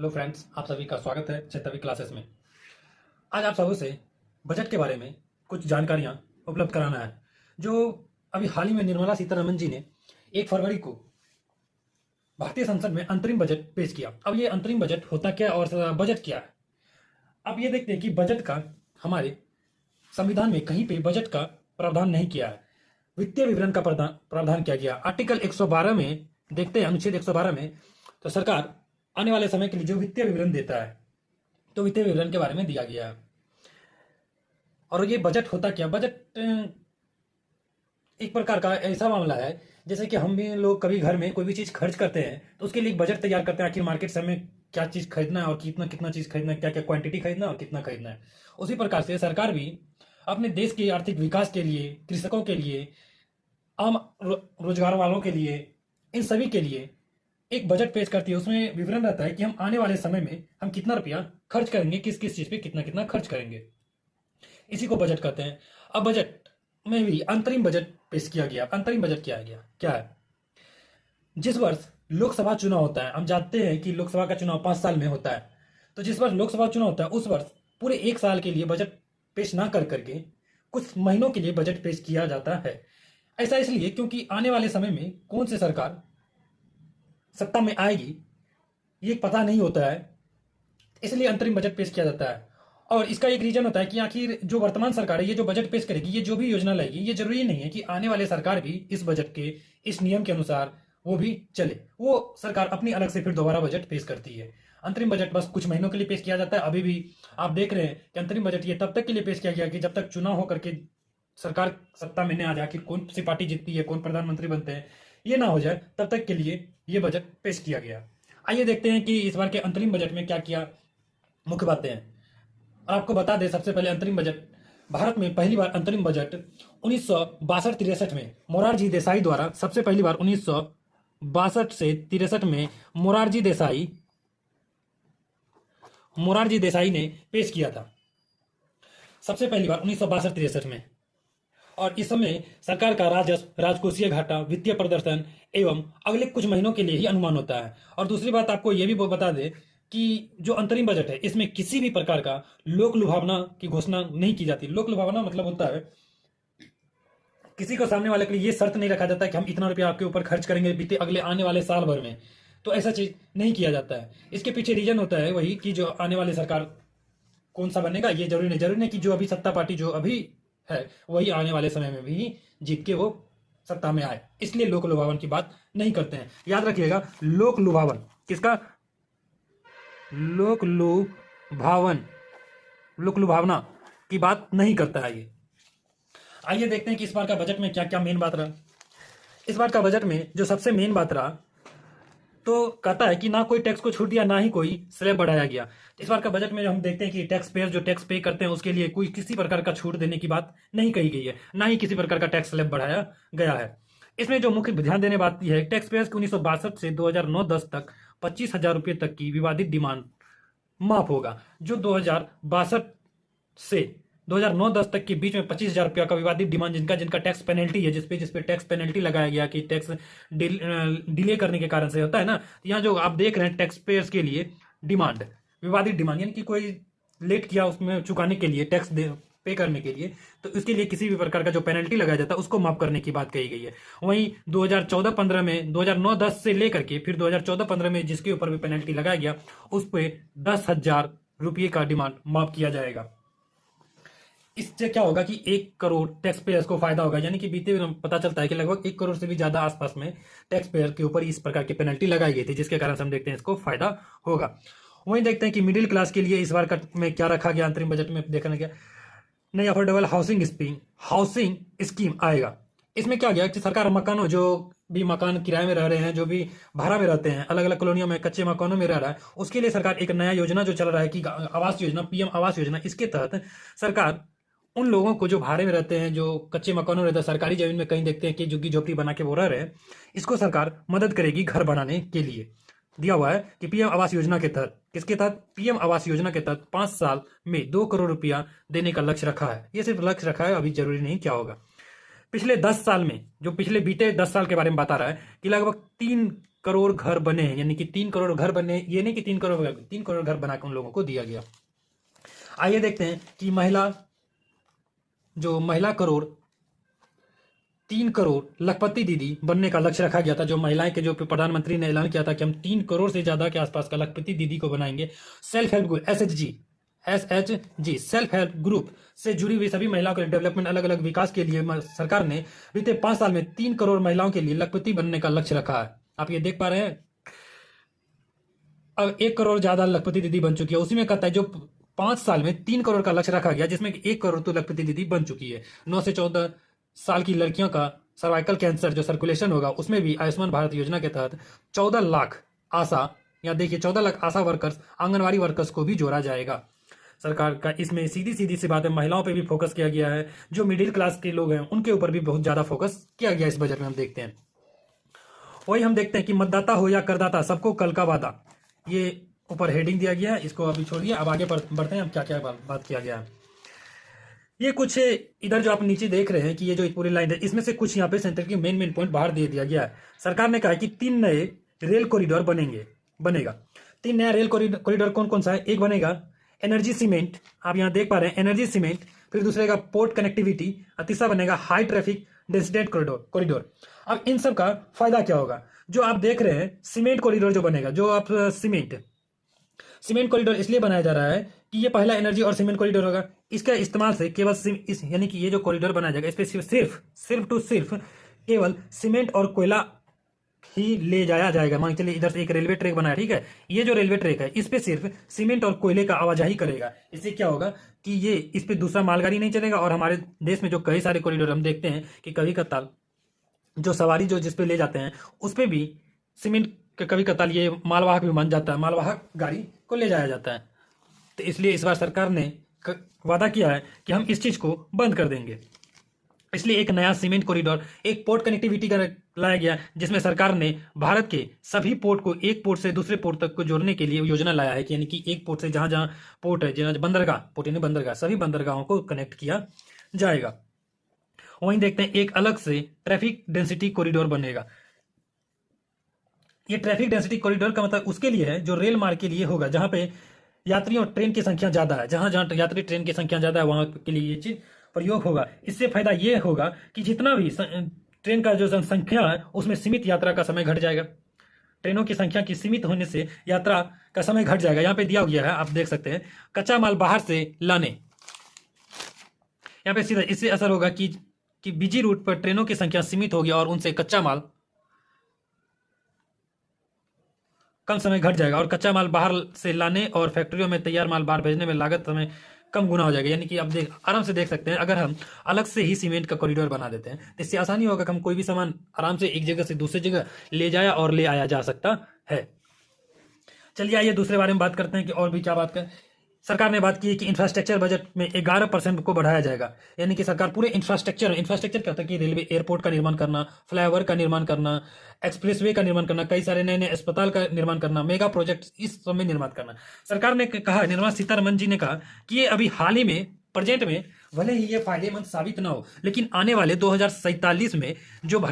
Hello friends, आप सभी का स्वागत है चेतावी क्लासेस में। आज आप सबों से बजट के बारे में कुछ जानकारियां उपलब्ध कराना है, जो अभी हाल ही में निर्मला सीतारमण जी ने 1 फरवरी को भारतीय संसद में अंतरिम बजट पेश किया। अब ये अंतरिम बजट होता क्या और बजट क्या है। अब ये देखते हैं कि बजट का हमारे संविधान में कहीं पे बजट का प्रावधान नहीं किया है। वित्तीय विवरण का प्रावधान किया गया आर्टिकल 112 में। देखते हैं अनुच्छेद 112 में, तो सरकार आने वाले समय के लिए जो वित्तीय विवरण देता है, तो वित्तीय विवरण के बारे में दिया गया है। और ये बजट होता क्या, बजट एक प्रकार का ऐसा मामला है जैसे कि हम भी लोग कभी घर में कोई भी चीज़ खर्च करते हैं तो उसके लिए एक बजट तैयार करते हैं। आखिर मार्केट से हमें क्या चीज़ खरीदना है और कितना कितना चीज़ खरीदना है, क्या क्या क्वांटिटी खरीदना है और कितना खरीदना है। उसी प्रकार से सरकार भी अपने देश के आर्थिक विकास के लिए, कृषकों के लिए, आम रोजगार वालों के लिए, इन सभी के लिए एक बजट पेश करती है। उसमें विवरण रहता है कि हम आने वाले समय में हम कितना रुपया खर्च करेंगे, किस किस चीज़ पे कितना कितना खर्च करेंगे। इसी को बजट कहते हैं। अब बजट में भी अंतरिम बजट पेश किया गया। अंतरिम बजट क्या है। जिस वर्ष लोकसभा चुनाव होता है, हम जानते हैं कि लोकसभा का चुनाव 5 साल में होता है, तो जिस वर्ष लोकसभा चुनाव होता है उस वर्ष पूरे 1 साल के लिए बजट पेश ना कर करके कुछ महीनों के लिए बजट पेश किया जाता है। ऐसा इसलिए क्योंकि आने वाले समय में कौन सी सरकार सत्ता में आएगी ये पता नहीं होता है, इसलिए अंतरिम बजट पेश किया जाता है। और इसका एक रीजन होता है कि आखिर जो वर्तमान सरकार है, ये जो बजट पेश करेगी, ये जो भी योजना लाएगी, ये जरूरी नहीं है कि आने वाले सरकार भी इस बजट के इस नियम के अनुसार वो भी चले। वो सरकार अपनी अलग से फिर दोबारा बजट पेश करती है। अंतरिम बजट बस कुछ महीनों के लिए पेश किया जाता है। अभी भी आप देख रहे हैं कि अंतरिम बजट ये तब तक के लिए पेश किया गया कि जब तक चुनाव होकर के सरकार सत्ता में न आ जाए, आखिर कौन सी पार्टी जीतती है, कौन प्रधानमंत्री बनते हैं, ये ना हो जाए, तब तक के लिए ये बजट पेश किया गया। आइए देखते हैं कि इस बार के अंतरिम बजट में क्या क्या मुख्य बातें हैं। और आपको बता दें, सबसे पहले अंतरिम बजट, भारत में पहली बार अंतरिम बजट 1962-63 में मोरारजी देसाई द्वारा, सबसे पहली बार 1962 से 63 में मोरारजी देसाई ने पेश किया था। सबसे पहली बार 1962-63 में। और इस समय सरकार का राजस्व, राजकोषीय घाटा, वित्तीय प्रदर्शन एवं अगले कुछ महीनों के लिए ही अनुमान होता है। और दूसरी बात आपको यह भी बता दें कि जो अंतरिम बजट है, इसमें किसी भी प्रकार का लोक लुभावना की घोषणा नहीं की जाती। लोक लुभावना मतलब होता है किसी को सामने वाले के लिए ये शर्त नहीं रखा जाता कि हम इतना रुपया आपके ऊपर खर्च करेंगे बीते अगले आने वाले साल भर में, तो ऐसा चीज नहीं किया जाता है। इसके पीछे रीजन होता है वही कि जो आने वाली सरकार कौन सा बनेगा ये जरूरी नहीं कि जो अभी सत्ता पार्टी जो अभी है वही आने वाले समय में भी जीत के वो सत्ता में आए, इसलिए लोक लुभावन की बात नहीं करते हैं। याद रखिएगा, लोक लुभावन किसका, लोक लुभावना की बात नहीं करता है ये। आइए देखते हैं कि इस बार का बजट में क्या क्या मेन बात रहा। इस बार का बजट में जो सबसे मेन बात रहा, तो कहता है कि ना कोई टैक्स को छूट दिया, ना ही कोई स्लैब बढ़ाया गया। इस बार का बजट में हम देखते हैं कि टैक्स पेयर जो टैक्स पे करते हैं उसके लिए कोई किसी प्रकार का छूट देने की बात नहीं कही गई है, ना ही किसी प्रकार का टैक्स स्लैब बढ़ाया गया है। इसमें जो मुख्य ध्यान देने बात यह है, टैक्स पेयर्स की 1962 से 2009-10 तक 25,000 रुपये तक की विवादित डिमांड माफ होगा। जो 2062 से 2009-10 तक के बीच में 25,000 रुपया का विवादित डिमांड जिनका टैक्स पेनल्टी है, जिसपे टैक्स पेनल्टी लगाया गया कि टैक्स डिले करने के कारण से होता है ना, यहाँ जो आप देख रहे हैं टैक्स पेयर्स के लिए डिमांड, विवादित डिमांड यानी कि कोई लेट किया उसमें चुकाने के लिए, टैक्स पे करने के लिए, तो उसके लिए किसी भी प्रकार का जो पेनल्टी लगाया जाता है उसको माफ करने की बात कही गई है। वहीं 2014-15 में 2009-10 से लेकर के फिर 2014-15 में जिसके ऊपर भी पेनल्टी लगाया गया उस पर 10,000 रुपये का डिमांड माफ किया जाएगा। इससे क्या होगा कि 1 करोड़ टैक्स पेयर्स को फायदा होगा, यानी कि बीते पता चलता है कि लगभग 1 करोड़ से भी ज्यादा आसपास में टैक्स पेयर के ऊपर इस प्रकार की पेनल्टी लगाई गई थी, जिसके कारण से हम देखते हैं इसको फायदा होगा। वहीं देखते हैं कि मिडिल क्लास के लिए इस बार का में क्या रखा गया, अंतरिम बजट में देखने गया, नई अफोर्डेबल हाउसिंग स्कीम आएगा। इसमें क्या गया कि सरकार मकानों, जो भी मकान किराए में रह रहे हैं, जो भी भाड़ा में रहते हैं, अलग अलग कॉलोनियों में कच्चे मकानों में रह रहा है, उसके लिए सरकार एक नया योजना जो चल रहा है कि आवास योजना, पीएम आवास योजना, इसके तहत सरकार उन लोगों को जो भाड़े में रहते हैं, जो कच्चे मकानों में रहते हैं, सरकारी जमीन में कहीं देखते हैं कि झुग्गी झोपड़ी बना के वो रह रहे हैं, इसको सरकार मदद करेगी घर बनाने के लिए। दिया हुआ है कि पीएम आवास योजना के तहत, किसके तहत, पीएम आवास योजना के तहत 5 साल में 2 करोड़ रुपया देने का लक्ष्य रखा है। ये सिर्फ लक्ष्य रखा है, अभी जरूरी नहीं क्या होगा। पिछले 10 साल में, जो पिछले बीते 10 साल के बारे में बता रहा है कि लगभग 3 करोड़ घर बने हैं, यानी कि 3 करोड़ घर बने, ये नहीं कि 3 करोड़ घर बना के उन लोगों को दिया गया। आइए देखते हैं कि महिला करोड़ 3 करोड़ लखपति दीदी बनने का लक्ष्य रखा गया था। जो महिलाएं के, जो प्रधानमंत्री ने ऐलान किया था कि हम 3 करोड़ से ज्यादा के आसपास का लखपति दीदी को बनाएंगे। Self help group SHG self help group से जुड़ी हुई सभी महिलाओं के डेवलपमेंट, अलग अलग विकास के लिए सरकार ने बीते 5 साल में 3 करोड़ महिलाओं के लिए लखपति बनने का लक्ष्य रखा है। आप ये देख पा रहे हैं। अब 1 करोड़ ज्यादा लखपति दीदी बन चुकी है। उसी में कहता है जो 5 साल में 3 करोड़ का लक्ष्य रखा गया, जिसमें 1 करोड़ तो लखपति दीदी बन चुकी है। 9 से 14 साल की लड़कियों का सर्वाइकल कैंसर जो सर्कुलेशन होगा, उसमें भी आयुष्मान भारत योजना के तहत 14 लाख आशा, या देखिए 14 लाख आशा वर्कर्स, आंगनवाड़ी वर्कर्स को भी जोड़ा जाएगा। सरकार का इसमें सीधी सी बात है, महिलाओं पे भी फोकस किया गया है। जो मिडिल क्लास के लोग हैं उनके ऊपर भी बहुत ज्यादा फोकस किया गया इस बजट में। हम देखते हैं, वही हम देखते हैं कि मतदाता हो या करदाता, सबको कल का वादा, ये ऊपर हेडिंग दिया गया है। इसको अभी छोड़िए, अब आगे बढ़ते हैं। अब क्या क्या बात किया गया है, ये कुछ इधर जो आप नीचे देख रहे हैं कि ये जो पूरी लाइन है, इसमें से कुछ यहाँ पे सेंटर की मेन पॉइंट बाहर दे दिया गया है। सरकार ने कहा कि 3 नए रेल कॉरिडोर बनेगा। 3 नया रेल कॉरिडोर कौन कौन सा है? एक बनेगा एनर्जी सीमेंट, आप यहाँ देख पा रहे हैं एनर्जी सीमेंट, फिर दूसरे का पोर्ट कनेक्टिविटी, और तीसरा बनेगा हाई ट्रैफिक डेंसिटी कॉरिडोर। अब इन सब का फायदा क्या होगा? जो आप देख रहे हैं सीमेंट कॉरिडोर जो बनेगा, जो आप सीमेंट कॉरिडोर इसलिए बनाया जा रहा है कि ये पहला एनर्जी और सीमेंट कॉरिडोर होगा। इसका इस्तेमाल से केवल यानी कि ये जो कॉरिडोर बनाया जाएगा, इस पे सिर्फ केवल सीमेंट और कोयला ही ले जाया जाएगा। मान चलिए इधर से एक रेलवे ट्रैक बना है, ठीक है, ये जो रेलवे ट्रैक है इस पे सिर्फ सीमेंट और कोयले का आवाजाही करेगा। इससे क्या होगा कि ये इस पे दूसरा मालगाड़ी नहीं चलेगा। और हमारे देश में जो कई सारे कॉरिडोर हम देखते हैं कि कभी कताल जो सवारी जो जिस पे ले जाते हैं उस पे भी सीमेंट का कभी कताल ये मालवाहक भी बन जाता है, मालवाहक गाड़ी को ले जाया जाता है। तो इसलिए इस बार सरकार ने वादा किया है कि हम इस चीज को बंद कर देंगे। इसलिए एक नया सीमेंट कॉरिडोर, एक पोर्ट कनेक्टिविटी का लाया गया, जिसमें सरकार ने भारत के सभी पोर्ट को एक पोर्ट से दूसरे पोर्ट तक को जोड़ने के लिए योजना लाया है कि यानी कि एक पोर्ट से जहां जहां पोर्ट है, जहां बंदरगाह, पोर्ट यानी बंदरगाह, सभी बंदरगाहों को कनेक्ट किया जाएगा। वहीं देखते हैं एक अलग से ट्रैफिक डेंसिटी कॉरिडोर बनेगा। ये ट्रैफिक डेंसिटी कॉरिडोर का मतलब उसके लिए है जो रेल मार्ग के लिए होगा, जहां पे यात्रियों ट्रेन की संख्या ज्यादा है, जहां जहां यात्री ट्रेन की संख्या ज्यादा है वहां के लिए ये चीज प्रयोग होगा। इससे फायदा ये होगा कि जितना भी ट्रेन का जो संख्या है उसमें सीमित यात्रा का समय घट जाएगा। ट्रेनों की संख्या की सीमित होने से यात्रा का समय घट जाएगा। यहाँ पे दिया गया है, आप देख सकते हैं, कच्चा माल बाहर से लाने, यहाँ पे सीधा इससे असर होगा कि बिजी रूट पर ट्रेनों की संख्या सीमित होगी और उनसे कच्चा माल कम समय घट जाएगा। और कच्चा माल बाहर से लाने और फैक्ट्रियों में तैयार माल बाहर भेजने में लागत समय कम गुना हो जाएगा। यानी कि आप आराम से देख सकते हैं, अगर हम अलग से ही सीमेंट का कॉरिडोर बना देते हैं तो इससे आसानी होगा कि हम कोई भी सामान आराम से एक जगह से दूसरी जगह ले जाया और ले आया जा सकता है। चलिए आइए दूसरे बारे में बात करते हैं कि और भी क्या बात करें। सरकार ने बात की है कि इंफ्रास्ट्रक्चर बजट में 11% को बढ़ाया जाएगा। यानी कि सरकार पूरे इंफ्रास्ट्रक्चर क्या होता है कि रेलवे, एयरपोर्ट का निर्माण करना, फ्लाईओवर का निर्माण करना, एक्सप्रेसवे का निर्माण करना, कई सारे नए नए अस्पताल का निर्माण करना, मेगा प्रोजेक्ट इस सब में निर्माण करना। सरकार ने कहा, निर्मला सीतारमन जी ने कहा कि ये अभी हाल ही में प्रेजेंट में भले ही ये फायदेमंद साबित ना हो, लेकिन आने वाले 2047 में जो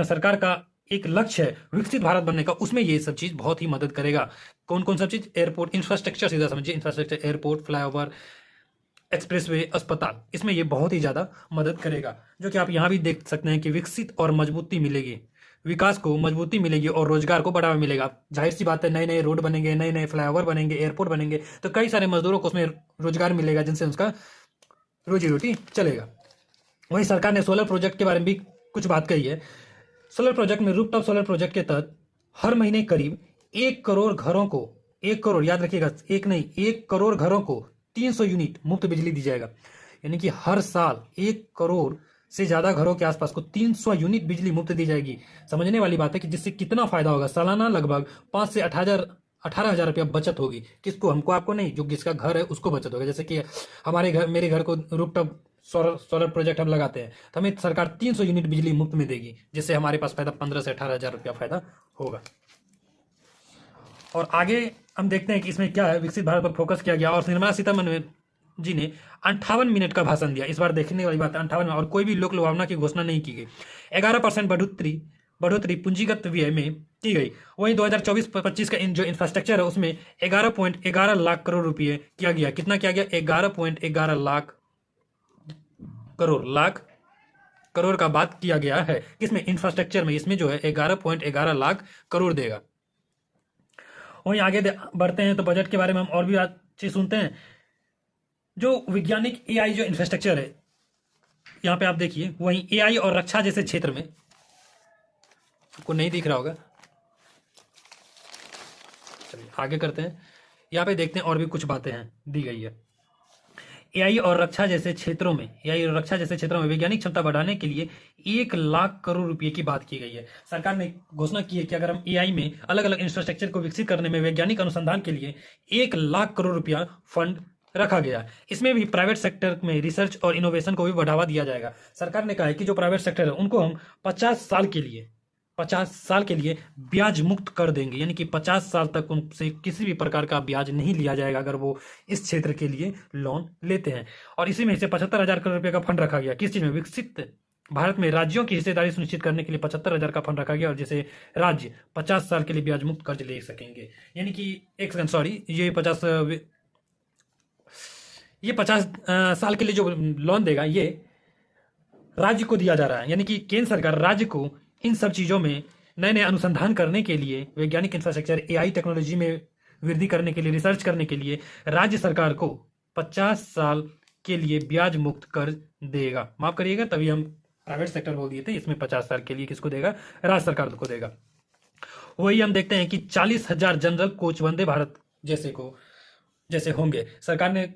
सरकार का एक लक्ष्य है विकसित भारत बनने का, उसमें ये सब चीज बहुत ही मदद करेगा। कौन कौन सब चीज? एयरपोर्ट इंफ्रास्ट्रक्चर, सीधा समझिए इंफ्रास्ट्रक्चर, एयरपोर्ट, फ्लाईओवर, एक्सप्रेसवे, अस्पताल, इसमें ये बहुत ही ज्यादा मदद करेगा। जो कि आप यहाँ भी देख सकते हैं कि विकसित और मजबूती मिलेगी, विकास को मजबूती मिलेगी और रोजगार को बढ़ावा मिलेगा। जाहिर सी बात है, नए नए रोड बनेंगे, नए नए फ्लाईओवर बनेंगे, एयरपोर्ट बनेंगे, तो कई सारे मजदूरों को उसमें रोजगार मिलेगा, जिनसे उसका रोजी रोटी चलेगा। वहीं सरकार ने सोलर प्रोजेक्ट के बारे में भी कुछ बात कही है। सोलर प्रोजेक्ट में, रूफटॉप सोलर प्रोजेक्ट के तहत हर महीने करीब 1 करोड़ घरों को, 1 करोड़ याद रखिएगा, एक नहीं 1 करोड़ घरों को 300 यूनिट मुफ्त बिजली दी जाएगा। यानी कि हर साल 1 करोड़ से ज्यादा घरों के आसपास को 300 यूनिट बिजली मुफ्त दी जाएगी। समझने वाली बात है कि जिससे कितना फायदा होगा। सालाना लगभग 5 से 18,000 रुपया बचत होगी। किसको? हमको, आपको नहीं, जो जिसका घर है उसको बचत होगा। जैसे कि मेरे घर को रूफटॉप सोलर प्रोजेक्ट हम लगाते हैं तो हमें सरकार 300 यूनिट बिजली मुफ्त में देगी, जिससे हमारे पास फायदा 15 से 18,000 रुपया फायदा होगा। और आगे हम देखते हैं कि इसमें क्या है, विकसित भारत पर फोकस किया गया। और निर्मला सीतारमन जी ने 58 मिनट का भाषण दिया। इस बार देखने वाली बात है 58 में, और कोई भी लोक लुभावना की घोषणा नहीं की गई। 11% बढ़ोतरी पूंजीगत व्यय में की गई। वहीं 2024-25 का जो इंफ्रास्ट्रक्चर है उसमें 11.11 लाख करोड़ रुपए किया गया। कितना किया गया? 11.11 लाख करोड़ का बात किया गया है। किसमें? इंफ्रास्ट्रक्चर में। इसमें जो है 11.11 लाख करोड़ देगा। वहीं आगे बढ़ते हैं तो बजट के बारे में हम और भी चीज सुनते हैं। जो वैज्ञानिक एआई जो इंफ्रास्ट्रक्चर है, यहाँ पे आप देखिए, वहीं एआई और रक्षा जैसे क्षेत्र में, आपको नहीं दिख रहा होगा, चलिए आगे करते हैं। यहाँ पे देखते हैं और भी कुछ बातें हैं दी गई है। एआई और रक्षा जैसे क्षेत्रों में वैज्ञानिक क्षमता बढ़ाने के लिए 1 लाख करोड़ रुपए की बात की गई है। सरकार ने घोषणा की है कि अगर हम एआई में अलग अलग इंफ्रास्ट्रक्चर को विकसित करने में वैज्ञानिक अनुसंधान के लिए 1 लाख करोड़ रुपया फंड रखा गया। इसमें भी प्राइवेट सेक्टर में रिसर्च और इनोवेशन को भी बढ़ावा दिया जाएगा। सरकार ने कहा है कि जो प्राइवेट सेक्टर है उनको हम 50 साल के लिए ब्याज मुक्त कर देंगे, यानी कि 50 साल तक उनसे किसी भी प्रकार का ब्याज नहीं लिया जाएगा अगर वो इस क्षेत्र के लिए लोन लेते हैं। और इसी में से 75,000 करोड़ रुपए का फंड रखा गया। किस चीज में? विकसित भारत में राज्यों की हिस्सेदारी सुनिश्चित करने के लिए 75,000 का फंड रखा गया, और जैसे राज्य 50 साल के लिए ब्याज मुक्त कर्ज ले सकेंगे। यानी कि एक सेकंड, सॉरी, ये 50 साल के लिए जो लोन देगा ये राज्य को दिया जा रहा है। यानी कि केंद्र सरकार राज्य को इन सब चीजों में नए नए अनुसंधान करने के लिए, वैज्ञानिक इंफ्रास्ट्रक्चर, एआई टेक्नोलॉजी में वृद्धि करने के लिए, रिसर्च करने के लिए राज्य सरकार को 50 साल के लिए ब्याज मुक्त कर्ज देगा। माफ करिएगा, तभी हम प्राइवेट सेक्टर बोल दिए थे। इसमें 50 साल के लिए किसको देगा? राज्य सरकार को देगा। वही हम देखते हैं कि 40,000 जनरल कोच वंदे भारत जैसे होंगे। सरकार ने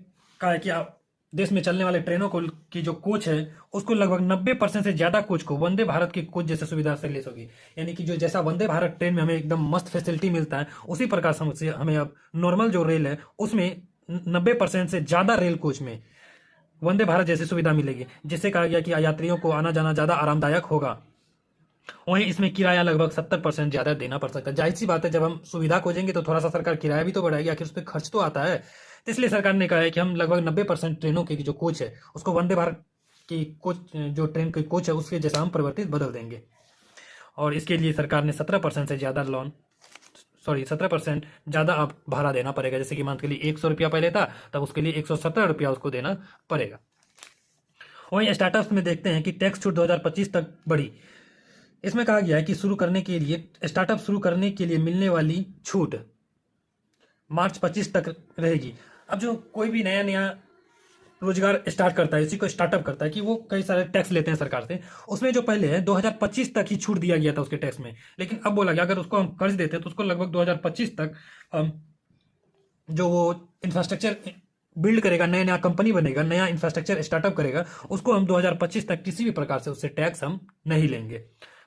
कहा है कि आप देश में चलने वाले ट्रेनों को की जो कोच है उसको लगभग 90% से ज्यादा कोच को वंदे भारत की कोच जैसे सुविधा से ले सकेगी। यानी कि जो जैसा वंदे भारत ट्रेन में हमें एकदम मस्त फैसिलिटी मिलता है, उसी प्रकार से हमें अब नॉर्मल जो रेल है उसमें 90% से ज्यादा रेल कोच में वंदे भारत जैसी सुविधा मिलेगी, जिससे कहा गया कि यात्रियों को आना जाना ज्यादा आरामदायक होगा। वहीं इसमें किराया लगभग 70% ज्यादा देना पड़ सकता है। जाहिर सी बात है, जब हम सुविधा खोजेंगे तो थोड़ा सा सरकार किराया भी तो बढ़ाएगी, आखिर उस पर खर्च तो आता है। तो इसलिए सरकार ने कहा है कि हम लगभग 90% ट्रेनों के जो कोच है उसको वंदे भारत की कोच, जो ट्रेन की कोच है उसके जैसा हम परिवर्तित बदल देंगे। और इसके लिए सरकार ने 17% से ज्यादा 17% ज्यादा आप भाड़ा देना पड़ेगा। जैसे कि मान के लिए 100 रुपया पहले था, तब उसके लिए 117 रुपया उसको देना पड़ेगा। वहीं स्टार्टअप्स में देखते हैं कि टैक्स छूट 2025 तक बढ़ी। इसमें कहा गया है कि स्टार्टअप शुरू करने के लिए मिलने वाली छूट मार्च 25 तक रहेगी। अब जो कोई भी नया रोजगार स्टार्ट करता है, इसी को स्टार्टअप करता है, कि वो कई सारे टैक्स लेते हैं सरकार से। उसमें जो पहले है 2025 तक ही छूट दिया गया था उसके टैक्स में, लेकिन अब बोला गया अगर उसको हम कर्ज देते हैं तो उसको लगभग 2025 तक जो वो इंफ्रास्ट्रक्चर बिल्ड करेगा, नया कंपनी बनेगा, नया इंफ्रास्ट्रक्चर स्टार्टअप करेगा, उसको हम 2025 तक किसी भी प्रकार से उससे टैक्स हम नहीं लेंगे।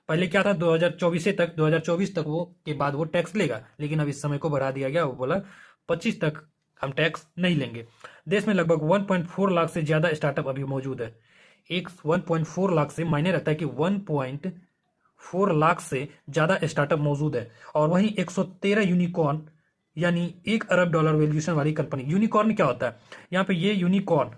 पहले क्या था, 2024 तक वो के बाद वो टैक्स लेगा, लेकिन अब इस समय को बढ़ा दिया गया। वो बोला 25 तक हम टैक्स नहीं लेंगे। देश में लगभग 1.4 लाख से ज्यादा स्टार्टअप अभी मौजूद है। 1.4 लाख से मायने रखता है कि 1.4 लाख से ज्यादा स्टार्टअप मौजूद है। और वहीं 113 यूनिकॉर्न, यानी $1 अरब वैल्यूएशन वाली कंपनी। यूनिकॉर्न क्या होता है? यहाँ पे ये यूनिकॉर्न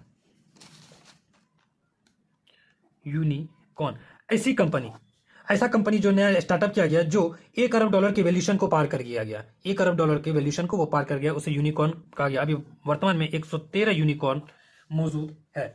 ऐसा कंपनी जो नया स्टार्टअप किया गया, जो $1 अरब के वैल्यूएशन को पार कर गया, $1 अरब के वैल्यूएशन को वो पार कर गया, उसे यूनिकॉर्न कहा गया। अभी वर्तमान में 113 यूनिकॉर्न मौजूद है।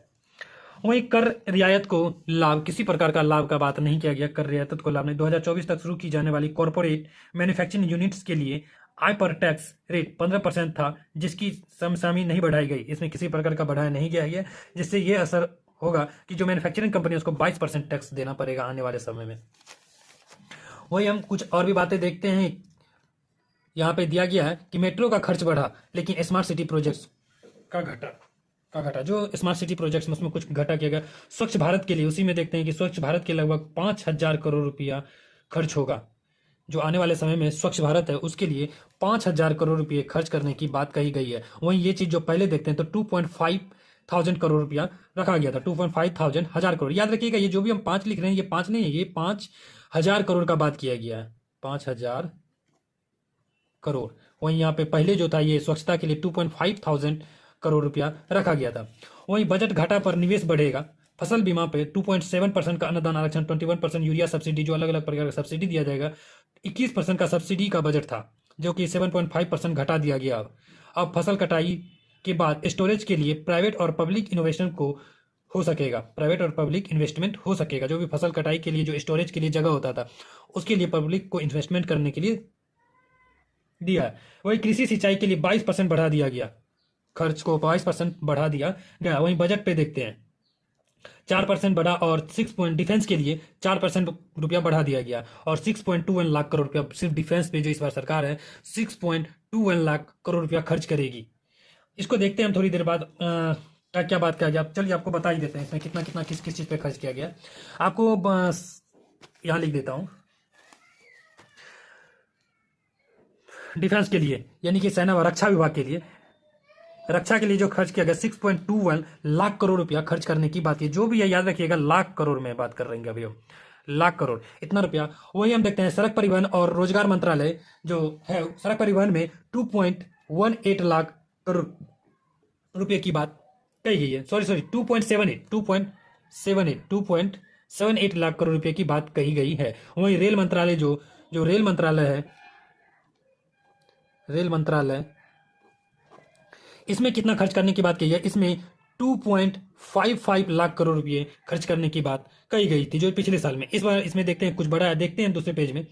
वहीं कर रियायत को लाभ, किसी प्रकार का लाभ का बात नहीं किया गया। कर रियायत को लाभ नहीं। 2024 तक शुरू की जाने वाली कॉर्पोरेट मैन्युफैक्चरिंग यूनिट्स के लिए आय पर टैक्स रेट 15% था, जिसकी समसामी नहीं बढ़ाई गई। इसमें किसी प्रकार का बढ़ाया नहीं गया है, जिससे यह असर होगा कि जो मैन्युफैक्चरिंग कंपनी है उसको 22% टैक्स देना पड़ेगा आने वाले समय में। वही हम कुछ और भी बातें देखते हैं। यहाँ पे दिया गया है कि मेट्रो का खर्च बढ़ा, लेकिन स्मार्ट सिटी प्रोजेक्ट्स का घटा। जो स्मार्ट सिटी प्रोजेक्ट्स में उसमें कुछ घटा किया गया। स्वच्छ भारत के लिए, उसी में देखते हैं कि स्वच्छ भारत के लगभग 5,000 करोड़ रुपया खर्च होगा। जो आने वाले समय में स्वच्छ भारत है उसके लिए 5,000 करोड़ रुपये खर्च करने की बात कही गई है। वहीं ये चीज जो पहले देखते हैं तो 2,500 करोड़ रुपया रखा गया था। 2,500 करोड़। याद रखिएगा, ये जो भी हम 5 लिख रहे हैं ये 5 नहीं है, ये 5,000 करोड़ का बात किया गया है। 5,000 करोड़। वहीं यहाँ पे पहले जो था ये स्वच्छता के लिए 2,500 करोड़ रुपया रखा गया था। वहीं बजट घाटा पर निवेश बढ़ेगा। फसल बीमा पे 2.7% का अनुदान आरक्षण, 21% यूरिया सब्सिडी, जो अलग अलग प्रकार का सब्सिडी दिया जाएगा, 21% का सब्सिडी का बजट था, जो कि 7.5% घटा दिया गया। अब फसल कटाई के बाद स्टोरेज के लिए प्राइवेट और पब्लिक इनोवेशन को हो सकेगा, प्राइवेट और पब्लिक इन्वेस्टमेंट हो सकेगा। जो भी फसल कटाई के लिए जो स्टोरेज के लिए जगह होता था, उसके लिए पब्लिक को इन्वेस्टमेंट करने के लिए दिया है। वही कृषि सिंचाई के लिए 22% बढ़ा दिया गया, खर्च को 22% बढ़ा दिया गया। वहीं बजट पे देखते हैं 4% बढ़ा, और 6 डिफेंस के लिए 4% रुपया बढ़ा दिया गया, और 6.21 लाख करोड़ रुपया सिर्फ डिफेंस पे जो इस बार सरकार है 6.21 लाख करोड़ रुपया खर्च करेगी। इसको देखते हैं हम थोड़ी देर बाद क्या क्या बात किया गया। चलिए आपको बता ही देते हैं इसमें कितना कितना किस किस चीज पे खर्च किया गया। आपको बस यहाँ लिख देता हूं, डिफेंस के लिए यानी कि सेना व रक्षा विभाग के लिए, रक्षा के लिए जो खर्च किया गया 6.21 लाख करोड़ रुपया खर्च करने की बात है। जो भी है याद रखिएगा, लाख करोड़ में बात कर रहे हैं अभी हम, लाख करोड़ इतना रुपया। वही हम देखते हैं सड़क परिवहन और रोजगार मंत्रालय जो है, सड़क परिवहन में 2.18 लाख करोड़ रुपये की बात कही गई है। सॉरी 2.78 लाख करोड़ रुपए की बात कही गई है। वहीं रेल मंत्रालय जो रेल मंत्रालय है, रेल मंत्रालय, इसमें कितना खर्च करने की बात कही है, इसमें 2.55 लाख करोड़ रुपए खर्च करने की बात कही गई थी जो पिछले साल में। इस बार इसमें देखते हैं कुछ बड़ा है, देखते हैं दूसरे पेज में।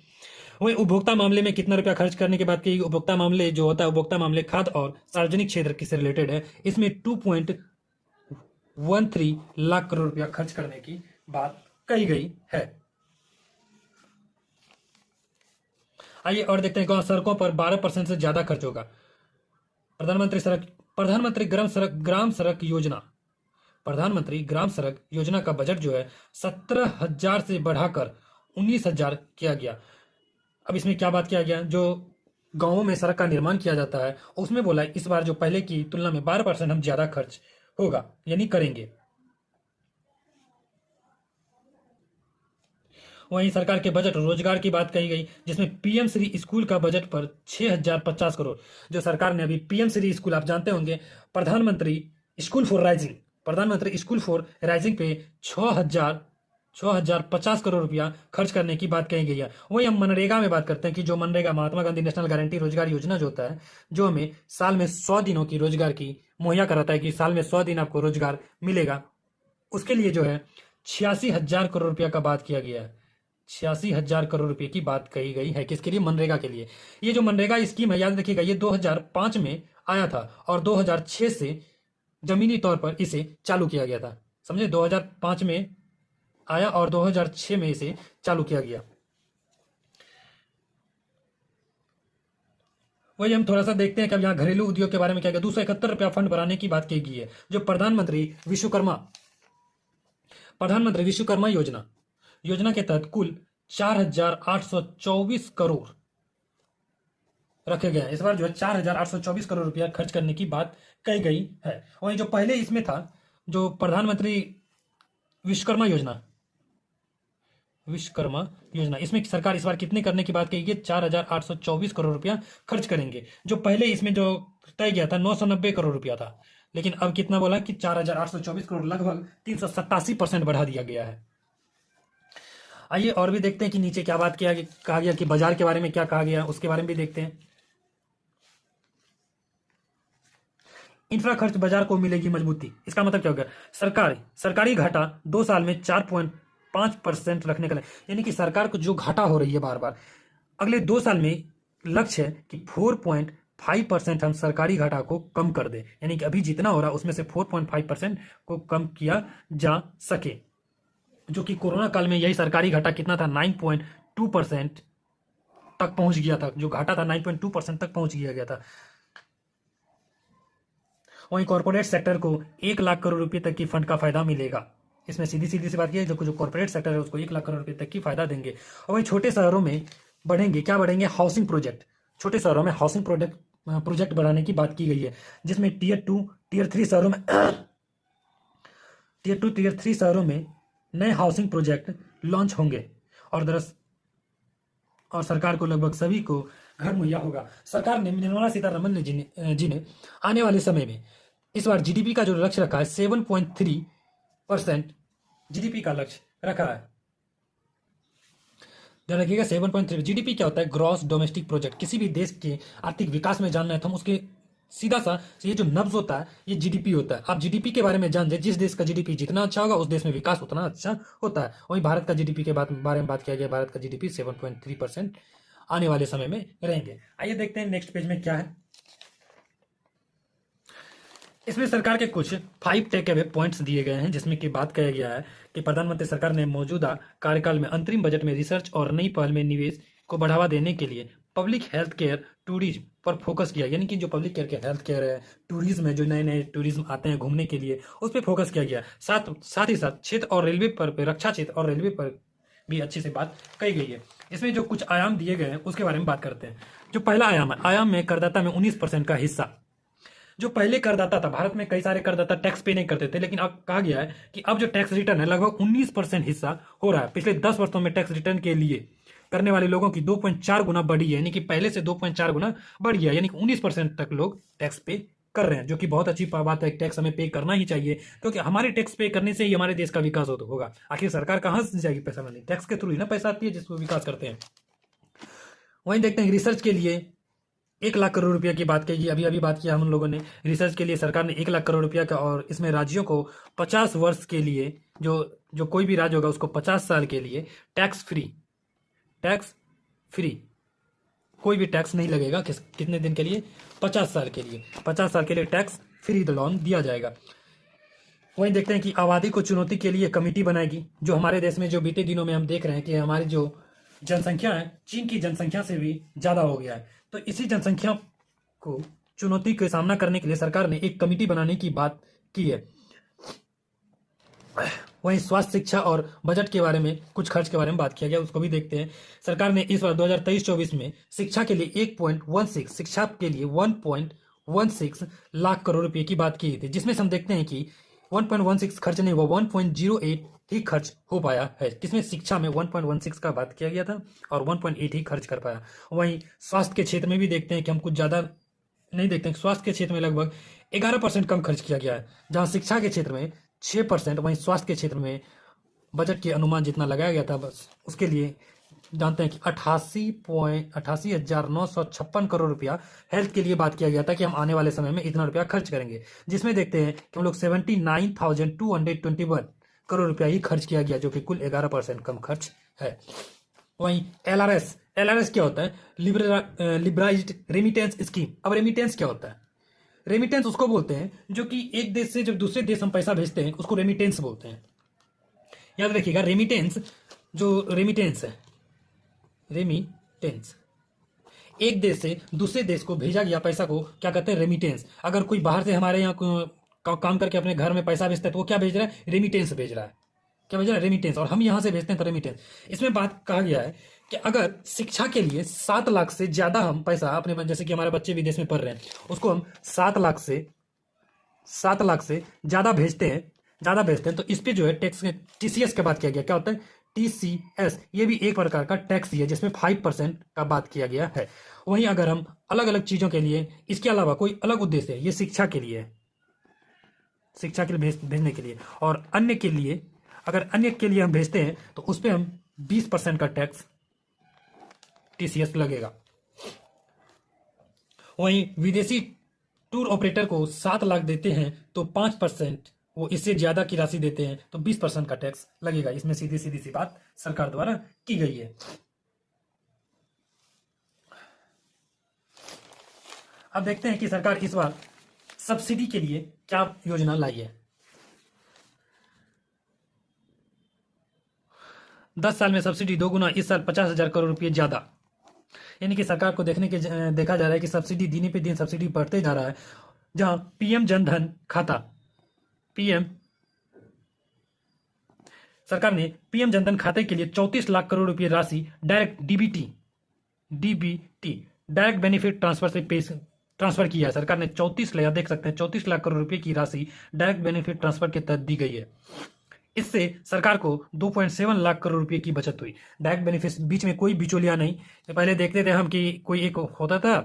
वहीं उपभोक्ता मामले में कितना रुपया खर्च करने की बात कही। उपभोक्ता मामले जो होता है, उपभोक्ता मामले खाद्य और सार्वजनिक क्षेत्र से रिलेटेड है, इसमें 2.13 लाख करोड़ रुपया खर्च करने की बात कही गई है। आइए और देखते हैं, सड़कों पर 12% से ज्यादा खर्च होगा। प्रधानमंत्री ग्राम सड़क योजना का बजट जो है 17,000 से बढ़ाकर 19,000 किया गया। अब इसमें क्या बात किया गया, जो गांवों में सड़क का निर्माण किया जाता है उसमें बोला इस बार जो पहले की तुलना में 12% हम ज्यादा खर्च होगा, यानी करेंगे। वहीं सरकार के बजट रोजगार की बात कही गई, जिसमें पीएम श्री स्कूल का बजट पर 6,050 करोड़, जो सरकार ने अभी पीएम श्री स्कूल, आप जानते होंगे, प्रधानमंत्री स्कूल फॉर राइजिंग पे 6,050 करोड़ रुपया खर्च करने की बात कही गई है। वहीं हम मनरेगा में बात करते हैं कि जो मनरेगा, महात्मा गांधी नेशनल गारंटी रोजगार योजना जो होता है, जो हमें साल में 100 दिनों की रोजगार की मुहैया कराता है कि साल में 100 दिन आपको रोजगार मिलेगा, उसके लिए जो है 86,000 करोड़ रुपया का बात किया गया है। 86,000 करोड़ रुपए की बात कही गई है, किसके लिए, मनरेगा के लिए। ये जो मनरेगा स्कीम है, याद रखिएगा, ये 2005 में आया था और 2006 से जमीनी तौर पर इसे चालू किया गया था। समझे, 2005 में आया और 2006 में इसे चालू किया गया। वही हम थोड़ा सा देखते हैं कि अब यहाँ घरेलू उद्योग के बारे में क्या गया। 271 रुपया फंड बनाने की बात की गई है, जो प्रधानमंत्री विश्वकर्मा योजना के तहत कुल 4,824 करोड़ रखे गए हैं। इस बार जो है 4,824 करोड़ रुपया खर्च करने की बात कही गई है। वहीं जो पहले इसमें था, जो प्रधानमंत्री विश्वकर्मा योजना, इसमें सरकार इस बार कितने करने की बात कही गई, 4,824 करोड़ रुपया खर्च करेंगे। जो पहले इसमें जो तय गया था 990 करोड़ रुपया था, लेकिन अब कितना बोला कि 4,824 करोड़, लगभग 387% बढ़ा दिया गया है। आइए और भी देखते हैं कि नीचे क्या बात कहा गया कि बाजार के बारे में क्या कहा गया, उसके बारे में भी देखते हैं। इंफ्रा खर्च बाजार को मिलेगी मजबूती, इसका मतलब क्या हो गया, सरकारी घाटा 2 साल में 4.5% रखने का, यानी कि सरकार को जो घाटा हो रही है बार बार, अगले 2 साल में लक्ष्य है कि 4.5% हम सरकारी घाटा को कम कर दें, यानी कि अभी जितना हो रहा है उसमें से 4.5% को कम किया जा सके। जो कि कोरोना काल में यही सरकारी घाटा कितना था, 9.2% तक पहुंच गया था। जो घाटा था 9.2% तक पहुंच गया था। वहीं कॉर्पोरेट सेक्टर को 1 लाख करोड़ रुपए तक की फंड का फायदा मिलेगा। इसमें सीधी सी बात यह है, जो कॉर्पोरेट सेक्टर है उसको 1 लाख करोड़ रुपए तक की फायदा देंगे। और वहीं छोटे शहरों में बढ़ेंगे, हाउसिंग प्रोजेक्ट। छोटे शहरों में हाउसिंग प्रोजेक्ट बढ़ाने की बात की गई है, जिसमें टीयर 2 टीयर 3 शहरों में नए हाउसिंग प्रोजेक्ट लॉन्च होंगे और सरकार को लगभग सभी को घर मुहैया होगा। सरकार ने, निर्मला सीतारमन जी ने आने वाले समय में इस बार जीडीपी का जो लक्ष्य रखा है 7.3% जीडीपी का लक्ष्य रखा है। ध्यान रखिएगा 7.3। जीडीपी क्या होता है? Gross domestic product. किसी भी देश के आर्थिक विकास में जानना है तो हम उसके सीधा सा ये जो नब्ज होता है ये जीडीपी होता है। आप जीडीपी के बारे में जान जाए, जिस देश का जीडीपी जितना अच्छा होगा उस देश में विकास उतना अच्छा होता है। वहीं भारत का जीडीपी के बारे में बात किया गया। भारत का जीडीपी 7.3% आने वाले समय में रहेंगे। आइए देखते हैं नेक्स्ट पेज में क्या है। इसमें सरकार के कुछ 5 टेक अवे पॉइंट्स दिए गए हैं, जिसमें कि बात किया गया है कि प्रधानमंत्री सरकार ने मौजूदा कार्यकाल में अंतरिम बजट में रिसर्च और नई पहल में निवेश को बढ़ावा देने के लिए पब्लिक हेल्थ केयर टूरिज्म पर फोकस किया। यानी कि जो पब्लिक केयर के हेल्थ केयर है, टूरिज्म है, जो नए नए टूरिज्म आते हैं घूमने के लिए, उस पर फोकस किया गया। साथ ही साथ क्षेत्र और रेलवे पर, रक्षा क्षेत्र और रेलवे पर भी अच्छी से बात कही गई है। इसमें जो कुछ आयाम दिए गए हैं उसके बारे में बात करते हैं। जो पहला आयाम है, आयाम में करदाता में 19% का हिस्सा। जो पहले करदाता था, भारत में कई सारे करदाता टैक्स पे नहीं करते थे, लेकिन अब कहा गया है कि अब जो टैक्स रिटर्न है लगभग 19% हिस्सा हो रहा है। पिछले 10 वर्षों में टैक्स रिटर्न के लिए करने वाले लोगों की 2.4 गुना बढ़ी है, यानी कि पहले से 2.4 गुना बढ़ गया, यानी कि 19% तक लोग टैक्स पे कर रहे हैं, जो कि बहुत अच्छी बात है। टैक्स हमें पे करना ही चाहिए, क्योंकि हमारे टैक्स पे करने से ही हमारे देश का विकास होगा। आखिर सरकार कहाँ से जाएगी पैसा लाने? टैक्स के थ्रू ही ना पैसा आती है जिसको विकास करते हैं। वहीं देखते हैं रिसर्च के लिए 1 लाख करोड़ रुपया की बात कही। अभी बात किया हम लोगों ने। रिसर्च के लिए सरकार ने 1 लाख करोड़ रुपया का, और इसमें राज्यों को 50 वर्ष के लिए, जो कोई भी राज्य होगा उसको 50 साल के लिए टैक्स फ्री कोई भी टैक्स नहीं लगेगा। कितने दिन के लिए? 50 साल के लिए। 50 साल के लिए टैक्स फ्री लोन दिया जाएगा। वहीं देखते हैं कि आबादी को चुनौती के लिए कमेटी बनाएगी। जो हमारे देश में जो बीते दिनों में हम देख रहे हैं कि हमारी जो जनसंख्या है चीन की जनसंख्या से भी ज्यादा हो गया है, तो इसी जनसंख्या को चुनौती का सामना करने के लिए सरकार ने एक कमेटी बनाने की बात की है। वहीं स्वास्थ्य, शिक्षा और बजट के बारे में कुछ खर्च के बारे में बात किया गया, उसको भी देखते हैं। सरकार ने इस बार 2023-24 में शिक्षा के लिए 1.16 लाख करोड़ रुपए की बात की थी, जिसमें से हम देखते हैं कि 1.16 खर्च नहीं हुआ, 1.08 ही खर्च हो पाया है। किसमें? शिक्षा में 1.16 का बात किया गया था और 1.8 ही खर्च कर पाया। वहीं स्वास्थ्य के क्षेत्र में भी देखते हैं कि हम कुछ ज्यादा नहीं देखते हैं। स्वास्थ्य के क्षेत्र में लगभग 11% कम खर्च किया गया है, जहां शिक्षा के क्षेत्र में 6%, वहीं स्वास्थ्य के क्षेत्र में बजट के अनुमान जितना लगाया गया था बस उसके लिए जानते हैं कि 88,956 करोड़ रुपया हेल्थ के लिए बात किया गया था कि हम आने वाले समय में इतना रुपया खर्च करेंगे, जिसमें देखते हैं कि हम लोग 79,221 करोड़ रुपया ही खर्च किया गया, जो कि कुल 11% कम खर्च है। वहीं एलआरएस क्या होता है? लिबराइज्ड रेमिटेंस स्कीम। अब रेमिटेंस क्या होता है? रेमिटेंस उसको बोलते हैं जो कि एक देश से जब दूसरे देश हम पैसा भेजते हैं उसको रेमिटेंस बोलते हैं। याद रखिएगा, रेमिटेंस है, रेमिटेंस एक देश से दूसरे देश को भेजा गया पैसा को क्या कहते हैं? रेमिटेंस। अगर कोई बाहर से हमारे यहाँ काम करके अपने घर में पैसा भेजता है तो वो क्या भेज रहा है? रेमिटेंस भेज रहा है। क्या भेज रहा है? रेमिटेंस। और हम यहाँ से भेजते हैं तो रेमिटेंस। इसमें बात कहा गया है कि अगर शिक्षा के लिए 7 लाख से ज्यादा हम पैसा अपने, जैसे कि हमारे बच्चे विदेश में पढ़ रहे हैं, उसको हम 7 लाख से ज्यादा भेजते हैं तो इस पे जो है टैक्स, टीसीएस की बात किया गया। क्या होता है? टीसीएस। ये भी एक प्रकार का टैक्स ही है, जिसमें 5% का बात किया गया है। वहीं अगर हम अलग अलग चीजों के लिए, इसके अलावा कोई अलग उद्देश्य है, ये शिक्षा के लिए भेजने के लिए, और अन्य के लिए, अगर अन्य के लिए हम भेजते हैं तो उस पर हम 20% का टैक्स टीसीएस लगेगा। वहीं विदेशी टूर ऑपरेटर को 7 लाख देते हैं तो 5%, वो इससे ज्यादा की राशि देते हैं तो 20% का टैक्स लगेगा। इसमें सीधी सी बात सरकार द्वारा की गई है। अब देखते हैं कि सरकार इस बार सब्सिडी के लिए क्या योजना लाई है। 10 साल में सब्सिडी 2 गुना, इस साल 50,000 करोड़ रुपये ज्यादा। यानी कि सरकार को देखा जा रहा है कि सब्सिडी दिन पे दिन सब्सिडी बढ़ते जा रहा है। जहां पीएम जनधन खाता, सरकार ने पीएम जनधन खाते के लिए 34 लाख करोड़ रुपए राशि direct DBT direct benefit transfer से ट्रांसफर किया है। सरकार ने 34 लाख, देख सकते हैं 34 लाख करोड़ रुपए की राशि डायरेक्ट बेनिफिट ट्रांसफर के तहत दी गई है। इससे सरकार को 2.7 लाख करोड़ रुपए की बचत हुई। डायरेक्ट बेनिफिट, बीच में कोई बिचौलिया नहीं। पहले देखते थे हम कि कोई एक होता था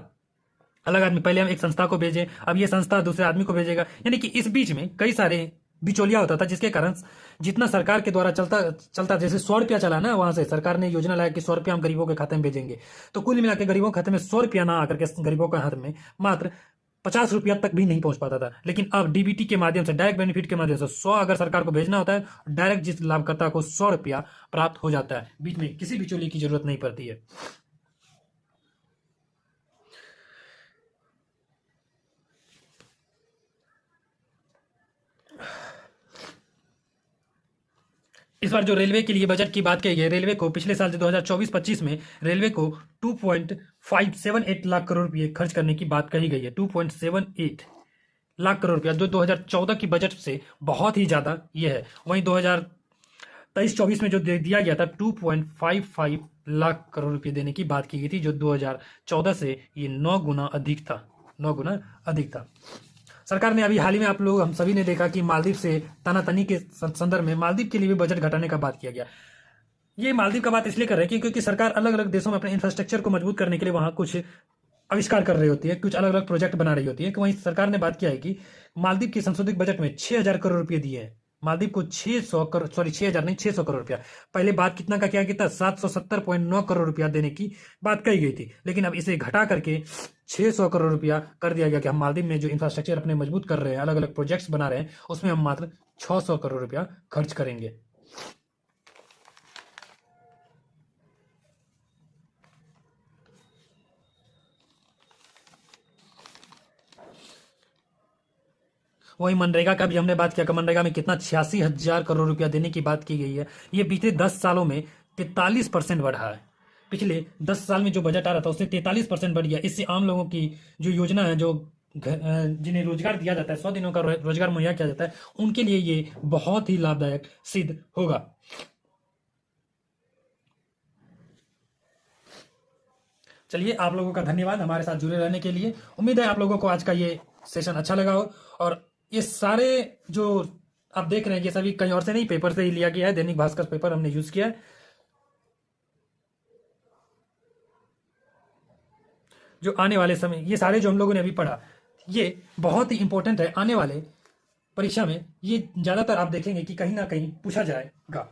अलग आदमी, पहले हम एक संस्था को भेजें, अब ये संस्था दूसरे आदमी को भेजेगा, यानी कि इस बीच में कई सारे बिचौलिया होता था, जिसके कारण जितना सरकार के द्वारा चलता चलता, जैसे 100 रुपया चला ना, वहां से सरकार ने योजना लाया कि 100 रुपया हम गरीबों के खाते में भेजेंगे, तो कुल मिला के गरीबों के खाते में 100 रुपया ना आकर के गरीबों के हाथ में मात्र 50 रुपया तक भी नहीं पहुंच पाता था। लेकिन अब डीबीटी के माध्यम से, डायरेक्ट बेनिफिट के माध्यम से 100 अगर सरकार को भेजना होता है, डायरेक्ट जिस लाभकर्ता को 100 रुपया प्राप्त हो जाता है, बीच में किसी बिचौलिए की जरूरत नहीं पड़ती है। इस बार जो रेलवे के लिए बजट की बात कही गई, रेलवे को पिछले साल जो 2024-25 में रेलवे को 2.578 लाख करोड़ रुपए खर्च करने की बात कही गई है। 2.78 लाख करोड़ रुपया, जो 2014 की बजट से बहुत ही ज्यादा ये है। वहीं 2023-24 में जो दिया गया था 2.55 लाख करोड़ रुपए देने की बात की गई थी, जो 2014 से ये 9 गुना अधिक था, 9 गुना अधिक था। सरकार ने अभी हाल ही में, आप लोग हम सभी ने देखा कि मालदीव से तनातनी के संदर्भ में मालदीव के लिए भी बजट घटाने का बात किया गया। ये मालदीव का बात इसलिए कर रहे हैं क्योंकि सरकार अलग अलग देशों में अपने इंफ्रास्ट्रक्चर को मजबूत करने के लिए वहां कुछ आविष्कार कर रही होती है, कुछ अलग अलग प्रोजेक्ट बना रही होती है। कि वहीं सरकार ने बात किया है कि मालदीव के संशोधित बजट में 6,000 करोड़ रुपए दिए हैं। मालदीव को 600 करोड़, सॉरी 6,000 नहीं, 600 करोड़ रुपया। पहले बात कितना का क्या था, 770.9 करोड़ रुपया देने की बात कही गई थी, लेकिन अब इसे घटा करके 600 करोड़ रुपया कर दिया गया कि हम मालदीव में जो इंफ्रास्ट्रक्चर अपने मजबूत कर रहे हैं, अलग अलग प्रोजेक्ट्स बना रहे हैं, उसमें हम मात्र 600 करोड़ रुपया खर्च करेंगे। वही मनरेगा का भी हमने बात किया कि मनरेगा में कितना 86,000 करोड़ रुपया देने की बात की गई है। ये पिछले 10 सालों में 43% बढ़ा है। पिछले 10 साल में जो बजट आ रहा था उससे 43% बढ़ गया। इससे आम लोगों की जो योजना है, जो जिन्हें रोजगार दिया जाता है, 100 दिनों का रोजगार मुहैया किया जाता है, उनके लिए ये बहुत ही लाभदायक सिद्ध होगा। चलिए, आप लोगों का धन्यवाद हमारे साथ जुड़े रहने के लिए। उम्मीद है आप लोगों को आज का ये सेशन अच्छा लगा हो। और ये सारे जो आप देख रहे हैं, ये सभी कहीं और से नहीं, पेपर से ही लिया गया है। दैनिक भास्कर पेपर हमने यूज किया है। जो आने वाले समय, ये सारे जो हम लोगों ने अभी पढ़ा, ये बहुत ही इंपॉर्टेंट है। आने वाले परीक्षा में ये ज्यादातर आप देखेंगे कि कहीं ना कहीं पूछा जाएगा।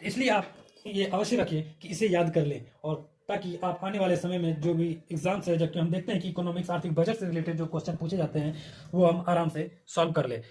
इसलिए आप ये अवश्य रखिए कि इसे याद कर लें, और ताकि आप आने वाले समय में जो भी एग्जाम्स है, जबकि हम देखते हैं कि इकोनॉमिक्स, आर्थिक बजट से रिलेटेड जो क्वेश्चन पूछे जाते हैं, वो हम आराम से सॉल्व कर ले।